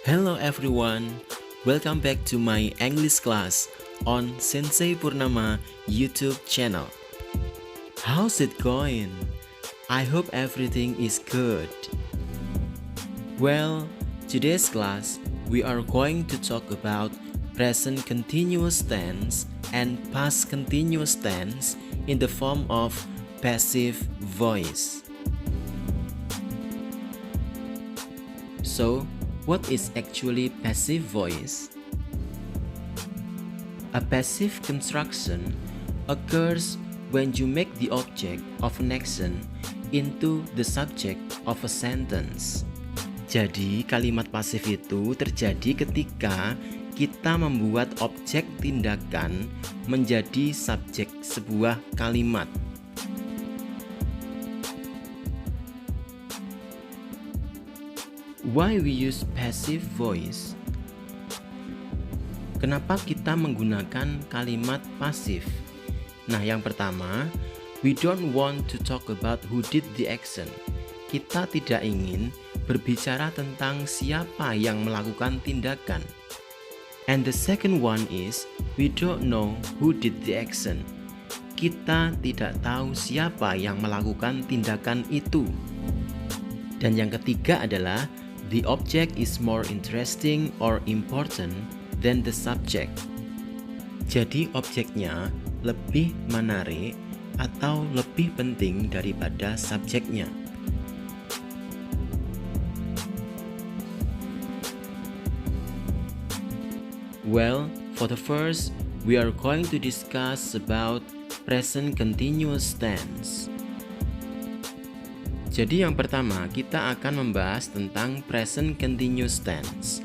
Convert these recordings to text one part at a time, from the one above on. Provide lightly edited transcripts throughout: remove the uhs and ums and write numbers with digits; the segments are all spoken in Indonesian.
Hello everyone, welcome back to my English class on Sensei Purnama YouTube channel. How's it going? I hope everything is good. Well, today's class we are going to talk about present continuous tense and past continuous tense in the form of passive voice. So, what is actually passive voice? A passive construction occurs when you make the object of an action into the subject of a sentence. Jadi, kalimat pasif itu terjadi ketika kita membuat objek tindakan menjadi subjek sebuah kalimat. Why we use passive voice? Kenapa kita menggunakan kalimat pasif? Nah, yang pertama, we don't want to talk about who did the action. Kita tidak ingin berbicara tentang siapa yang melakukan tindakan. And the second one is, we don't know who did the action. Kita tidak tahu siapa yang melakukan tindakan itu. Dan yang ketiga adalah, the object is more interesting or important than the subject. Jadi objeknya lebih menarik atau lebih penting daripada subjeknya. Well, for the first, we are going to discuss about present continuous tense. Jadi yang pertama, kita akan membahas tentang present continuous tense.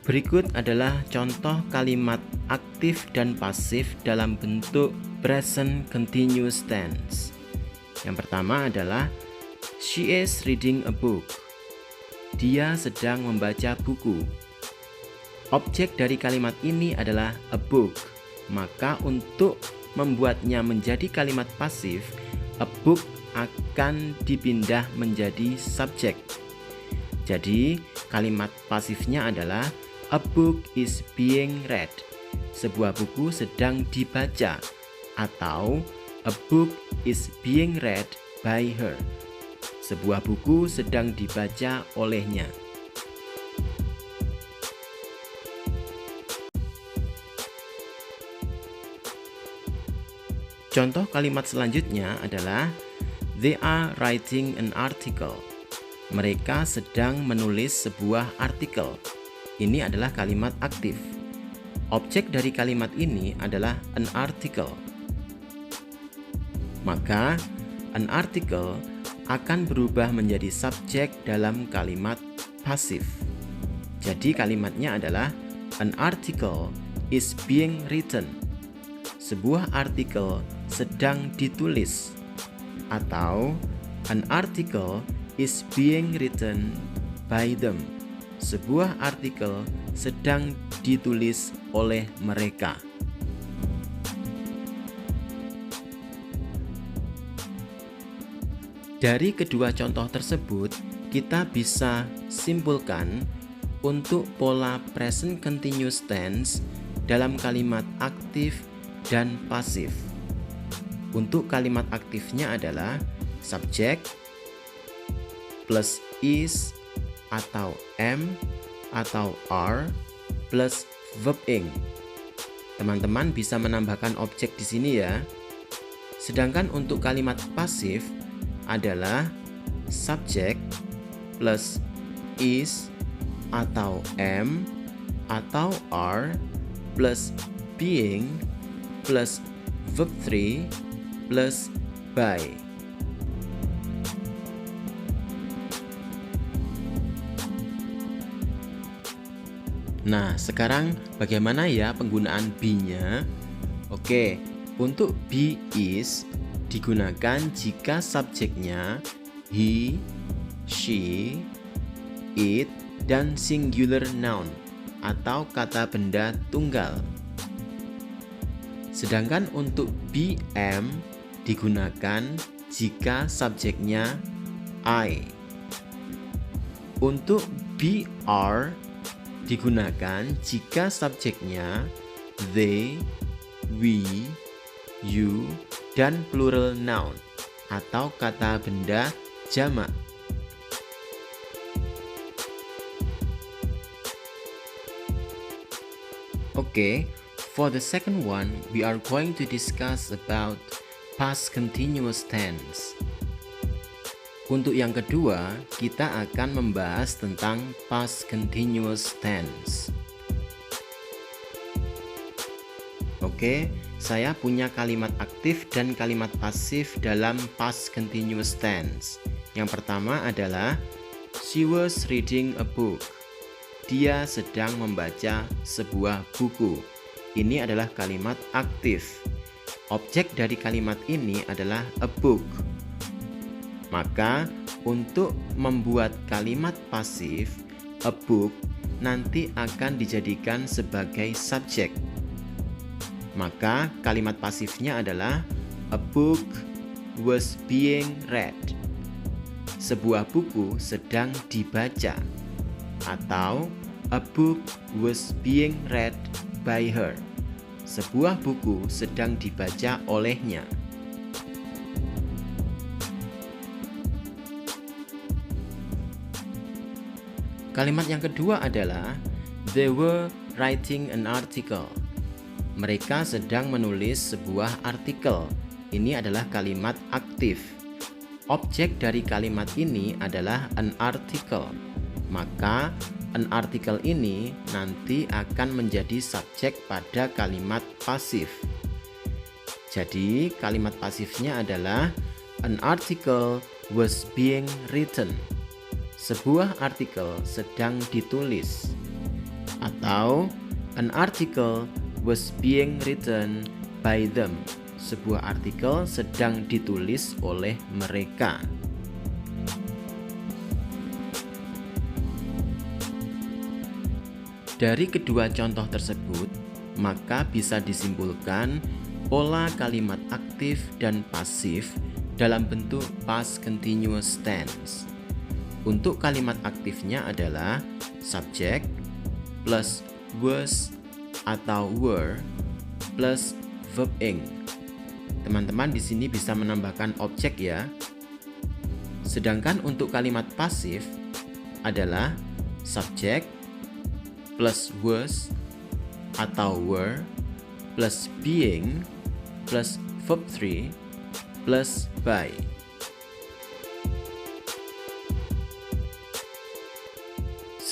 Berikut adalah contoh kalimat aktif dan pasif dalam bentuk present continuous tense. Yang pertama adalah, she is reading a book. Dia sedang membaca buku. Objek dari kalimat ini adalah a book. Maka untuk membuatnya menjadi kalimat pasif, a book akan dipindah menjadi subjek. Jadi, kalimat pasifnya adalah a book is being read. Sebuah buku sedang dibaca, atau a book is being read by her. Sebuah buku sedang dibaca olehnya. Contoh kalimat selanjutnya adalah, they are writing an article. Mereka sedang menulis sebuah artikel. Ini adalah kalimat aktif. Objek dari kalimat ini adalah an article. Maka, an article akan berubah menjadi subjek dalam kalimat pasif. Jadi kalimatnya adalah, an article is being written. Sebuah artikel sedang ditulis, atau an article is being written by them. Sebuah artikel sedang ditulis oleh mereka. Dari kedua contoh tersebut, kita bisa simpulkan untuk pola present continuous tense dalam kalimat aktif dan pasif. Untuk kalimat aktifnya adalah subject plus is atau am atau are plus verb ing. Teman-teman bisa menambahkan objek di sini ya. Sedangkan untuk kalimat pasif adalah subject plus is atau am atau are plus being plus verb 3 plus by. Nah, sekarang bagaimana ya penggunaan be-nya? Oke, untuk be is digunakan jika subjeknya he, she, it, dan singular noun atau kata benda tunggal. Sedangkan untuk BM digunakan jika subjeknya I. Untuk BR digunakan jika subjeknya they, we, you, dan plural noun atau kata benda jamak. Okay, for the second one, we are going to discuss about past continuous tense. Untuk yang kedua, kita akan membahas tentang past continuous tense. Oke, saya punya kalimat aktif dan kalimat pasif dalam past continuous tense. Yang pertama adalah she was reading a book. Dia sedang membaca sebuah buku. Ini adalah kalimat aktif. Objek dari kalimat ini adalah a book. Maka untuk membuat kalimat pasif a book nanti akan dijadikan sebagai subjek. Maka kalimat pasifnya adalah a book was being read. Sebuah buku sedang dibaca. Atau a book was being read by her. Sebuah buku sedang dibaca olehnya. Kalimat yang kedua adalah they were writing an article. Mereka sedang menulis sebuah artikel. Ini adalah kalimat aktif. Objek dari kalimat ini adalah an article. Maka an article ini nanti akan menjadi subjek pada kalimat pasif. Jadi kalimat pasifnya adalah an article was being written. Sebuah artikel sedang ditulis. Atau an article was being written by them. Sebuah artikel sedang ditulis oleh mereka. Dari kedua contoh tersebut, maka bisa disimpulkan pola kalimat aktif dan pasif dalam bentuk past continuous tense. Untuk kalimat aktifnya adalah subjek plus was atau were plus verb ing. Teman-teman di sini bisa menambahkan objek ya. Sedangkan untuk kalimat pasif adalah subjek plus was atau were plus being plus verb 3 plus by.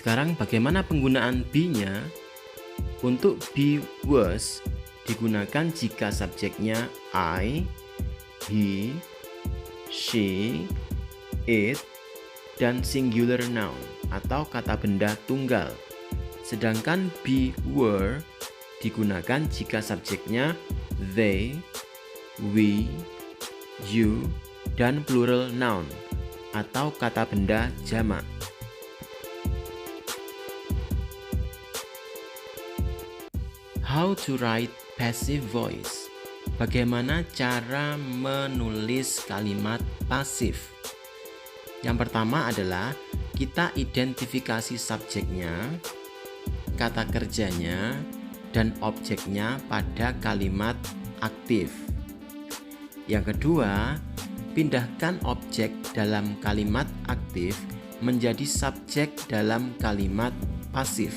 Sekarang bagaimana penggunaan be-nya? Untuk be was digunakan jika subjeknya I, he, she, it, dan singular noun atau kata benda tunggal. Sedangkan be were digunakan jika subjeknya they, we, you, dan plural noun atau kata benda jamak. How to write passive voice. Bagaimana cara menulis kalimat pasif? Yang pertama adalah kita identifikasi subjeknya, kata kerjanya, dan objeknya pada kalimat aktif. Yang kedua, pindahkan objek dalam kalimat aktif menjadi subjek dalam kalimat pasif.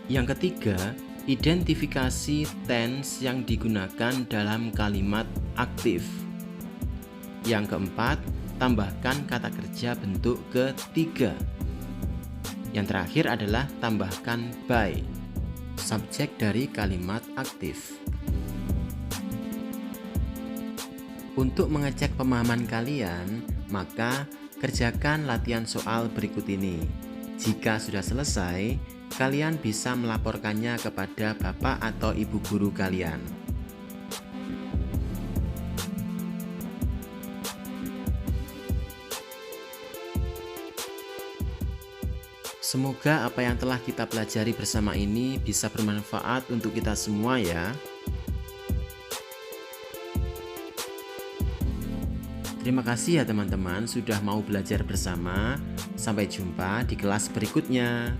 Yang ketiga, identifikasi tense yang digunakan dalam kalimat aktif. Yang keempat, tambahkan kata kerja bentuk ketiga. Yang terakhir adalah tambahkan by, subjek dari kalimat aktif. Untuk mengecek pemahaman kalian, maka kerjakan latihan soal berikut ini. Jika sudah selesai, kalian bisa melaporkannya kepada bapak atau ibu guru kalian. Semoga apa yang telah kita pelajari bersama ini bisa bermanfaat untuk kita semua ya. Terima kasih ya teman-teman sudah mau belajar bersama. Sampai jumpa di kelas berikutnya.